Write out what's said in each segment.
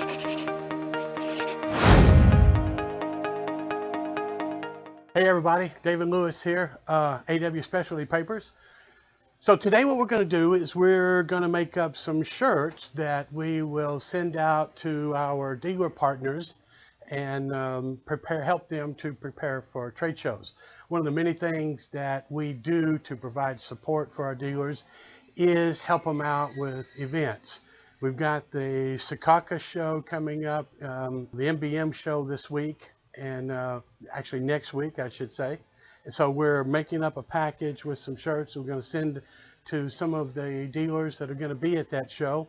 Hey everybody, David Lewis here, AW Specialty Papers. So today what we're going to do is we're going to make up some shirts that we will send out to our dealer partners and help them to prepare for trade shows. One of the many things that we do to provide support for our dealers is help them out with events. We've got the Secaucus show coming up, the MBM show this week, and actually next week, I should say. And so we're making up a package with some shirts we're going to send to some of the dealers that are going to be at that show.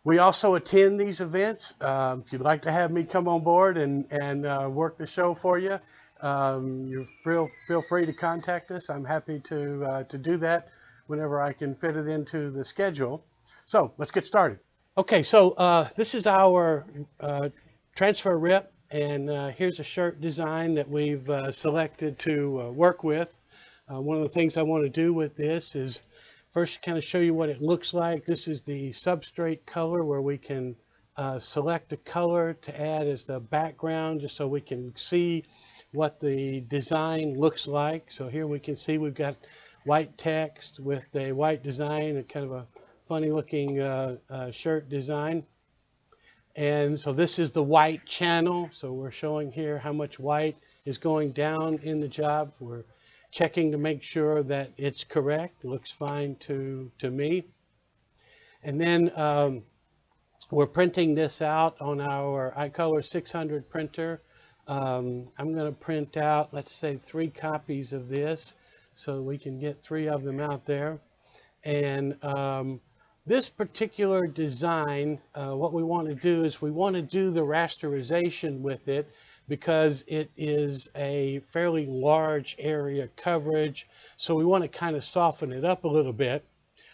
We also attend these events. If you'd like to have me come on board and work the show for you, you feel free to contact us. I'm happy to do that whenever I can fit it into the schedule. So let's get started. Okay, so this is our transfer rip. And here's a shirt design that we've selected to work with. One of the things I want to do with this is first kind of show you what it looks like. This is the substrate color where we can select a color to add as the background just so we can see what the design looks like. So here we can see we've got white text with a white design, a kind of a funny looking shirt design. And so this is the white channel. So we're showing here how much white is going down in the job. We're checking to make sure that it's correct. It looks fine to me. And then we're printing this out on our iColor 600 printer. I'm going to print out, let's say, 3 copies of this so we can get 3 of them out there. And this particular design, what we want to do is we want to do the rasterization with it because it is a fairly large area coverage. So we want to kind of soften it up a little bit.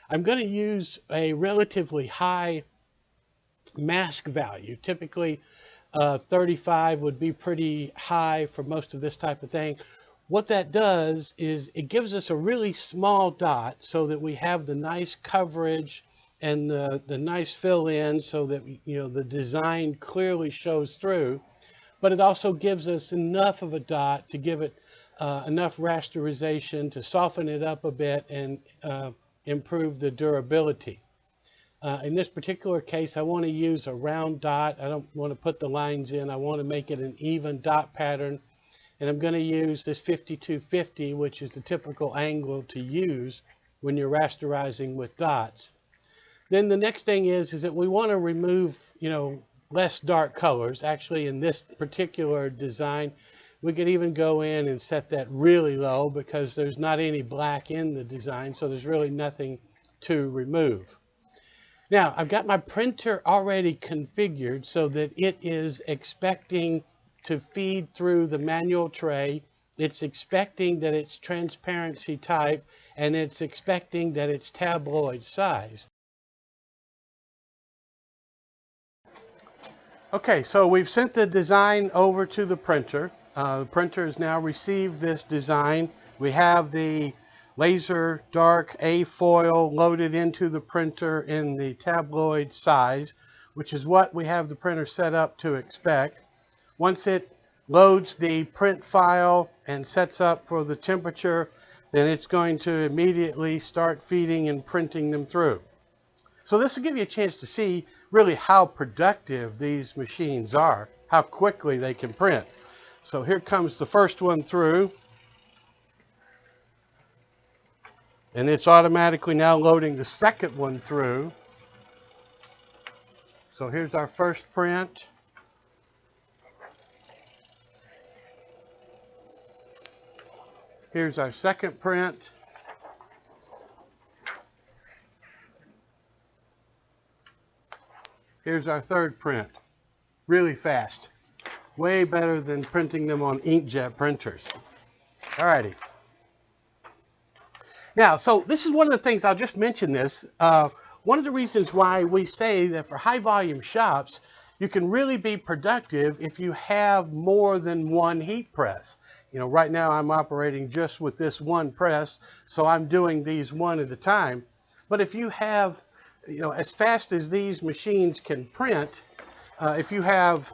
I'm going to use a relatively high mask value. Typically 35 would be pretty high for most of this type of thing. What that does is it gives us a really small dot so that we have the nice coverage and the nice fill in so that the design clearly shows through, but it also gives us enough of a dot to give it enough rasterization to soften it up a bit and improve the durability. In this particular case, I want to use a round dot. I don't want to put the lines in. I want to make it an even dot pattern, and I'm going to use this 5250, which is the typical angle to use when you're rasterizing with dots. Then the next thing is that we want to remove, less dark colors. Actually, in this particular design, we could even go in and set that really low because there's not any black in the design, so there's really nothing to remove. Now, I've got my printer already configured so that it is expecting to feed through the manual tray. It's expecting that it's transparency type, and it's expecting that it's tabloid size. Okay, so we've sent the design over to the printer. The printer has now received this design. We have the laser dark A foil loaded into the printer in the tabloid size, which is what we have the printer set up to expect. Once it loads the print file and sets up for the temperature, then it's going to immediately start feeding and printing them through. So this will give you a chance to see really how productive these machines are, how quickly they can print. So here comes the first one through. And it's automatically now loading the second one through. So here's our first print. Here's our second print. Here's our third print. Really fast. Way better than printing them on inkjet printers. Alrighty. Now, so this is one of the things, I'll just mention this. One of the reasons why we say that for high volume shops, you can really be productive if you have more than one heat press. Right now I'm operating just with this one press, so I'm doing these one at a time. But if you have, as fast as these machines can print, if you have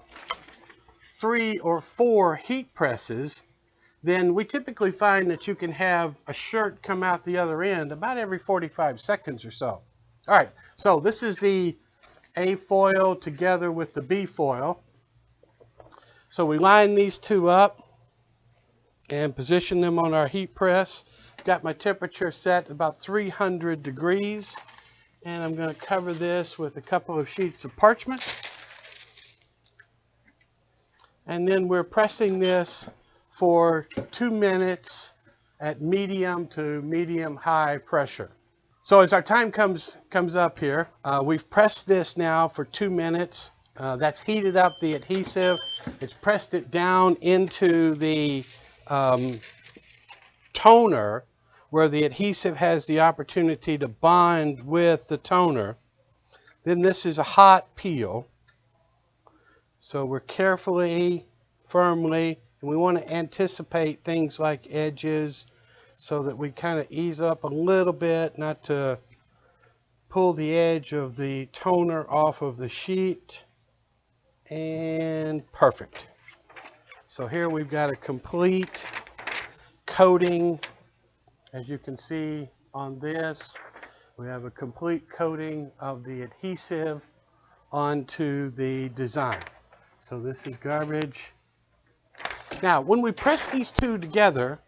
3 or 4 heat presses, then we typically find that you can have a shirt come out the other end about every 45 seconds or so. All right, so this is the A foil together with the B foil. So we line these two up and position them on our heat press. Got my temperature set about 300 degrees, and I'm going to cover this with a couple of sheets of parchment. And then we're pressing this for 2 minutes at medium to medium-high pressure. So as our time comes up here, we've pressed this now for 2 minutes. That's heated up the adhesive. It's pressed it down into the toner, where the adhesive has the opportunity to bond with the toner. Then this is a hot peel. So we're carefully, firmly, and we want to anticipate things like edges so that we kind of ease up a little bit, not to pull the edge of the toner off of the sheet. And perfect. So here we've got a complete coating. As you can see on this, we have a complete coating of the adhesive onto the design. So this is garbage. Now, when we press these two together,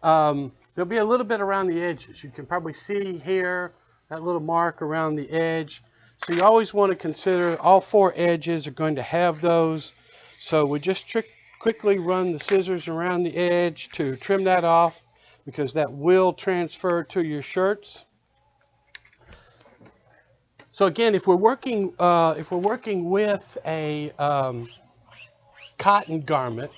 there'll be a little bit around the edges. You can probably see here that little mark around the edge. So you always want to consider all 4 edges are going to have those. So we just quickly run the scissors around the edge to trim that off, because that will transfer to your shirts. So again, if we're working with a cotton garment,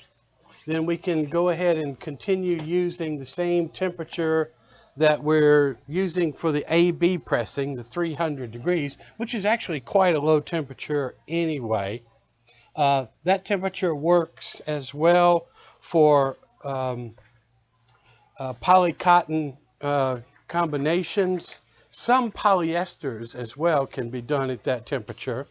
then we can go ahead and continue using the same temperature that we're using for the AB pressing, the 300 degrees, which is actually quite a low temperature anyway. That temperature works as well for poly-cotton combinations. Some polyesters as well can be done at that temperature.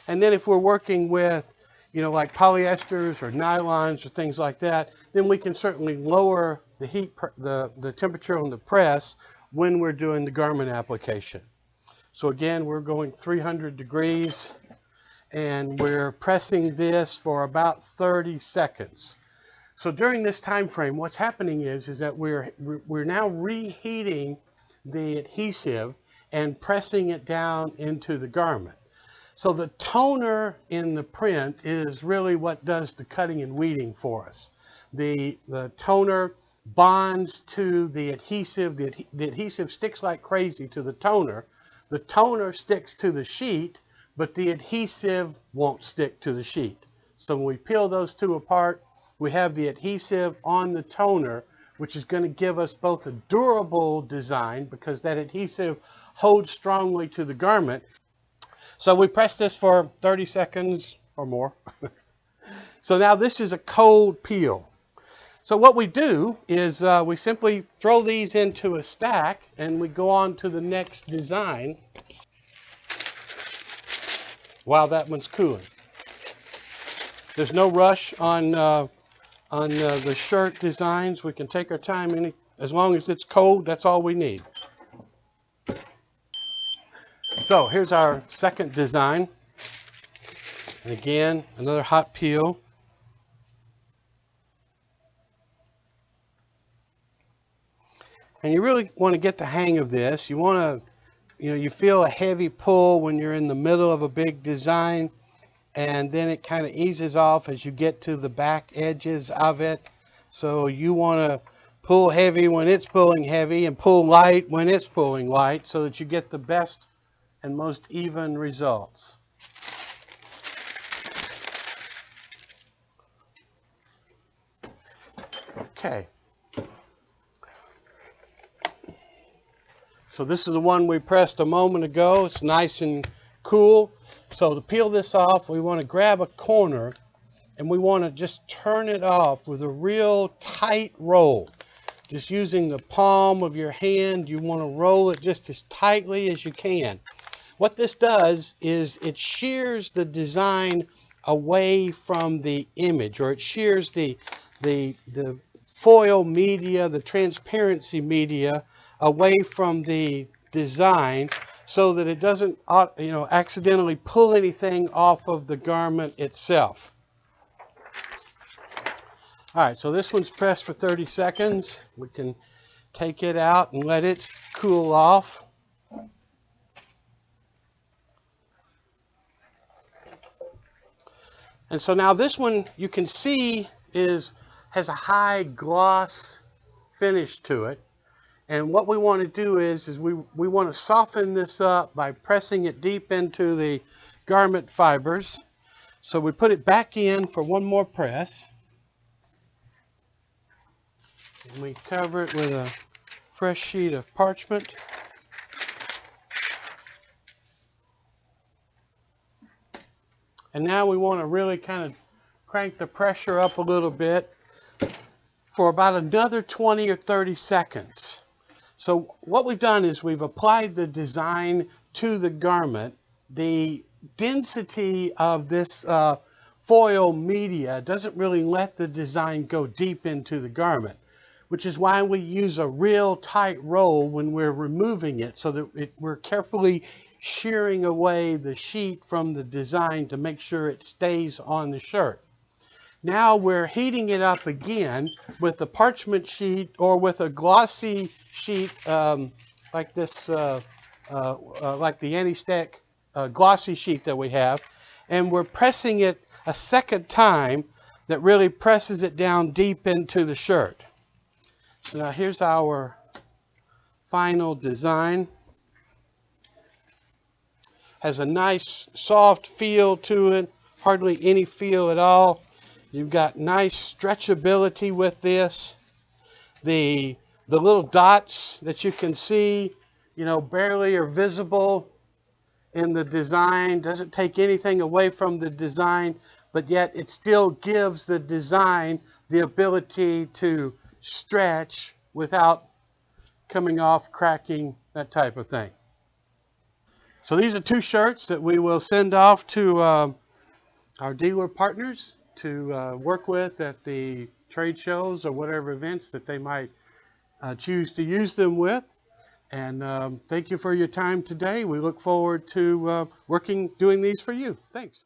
And then if we're working with, like polyesters or nylons or things like that, then we can certainly lower the heat, the temperature on the press when we're doing the garment application. So again, we're going 300 degrees, and we're pressing this for about 30 seconds. So during this time frame, what's happening is that we're now reheating the adhesive and pressing it down into the garment. So the toner in the print is really what does the cutting and weeding for us. The toner bonds to the adhesive. The adhesive sticks like crazy to the toner. The toner sticks to the sheet, but the adhesive won't stick to the sheet. So when we peel those two apart, we have the adhesive on the toner, which is going to give us both a durable design, because that adhesive holds strongly to the garment. So we press this for 30 seconds or more. So now this is a cold peel. So what we do is we simply throw these into a stack, and we go on to the next design while that one's cooling. There's no rush on the shirt designs. We can take our time. As long as it's cold, that's all we need. So here's our second design. And again, another hot peel. And you really want to get the hang of this. You want to, you feel a heavy pull when you're in the middle of a big design, and then it kind of eases off as you get to the back edges of it. So you want to pull heavy when it's pulling heavy, and pull light when it's pulling light, so that you get the best and most even results. Okay. So this is the one we pressed a moment ago. It's nice and cool. So to peel this off, we want to grab a corner, and we want to just turn it off with a real tight roll. Just using the palm of your hand, you want to roll it just as tightly as you can. What this does is it shears the design away from the image, or it shears the foil media, the transparency media away from the design, so that it doesn't, accidentally pull anything off of the garment itself. All right, so this one's pressed for 30 seconds. We can take it out and let it cool off. And so now this one, you can see, has a high gloss finish to it. And what we want to do is we want to soften this up by pressing it deep into the garment fibers. So we put it back in for one more press. And we cover it with a fresh sheet of parchment. And now we want to really kind of crank the pressure up a little bit for about another 20 or 30 seconds. So what we've done is we've applied the design to the garment. The density of this foil media doesn't really let the design go deep into the garment, which is why we use a real tight roll when we're removing it, so that we're carefully shearing away the sheet from the design to make sure it stays on the shirt. Now we're heating it up again with a parchment sheet or with a glossy sheet like this, like the Anti-Stack glossy sheet that we have, and we're pressing it a second time that really presses it down deep into the shirt. So now here's our final design. Has a nice soft feel to it, hardly any feel at all. You've got nice stretchability with this. The little dots that you can see, barely are visible in the design. Doesn't take anything away from the design, but yet it still gives the design the ability to stretch without coming off, cracking, that type of thing. So these are two shirts that we will send off to our dealer partners to work with at the trade shows or whatever events that they might choose to use them with. And thank you for your time today. We look forward to doing these for you. Thanks.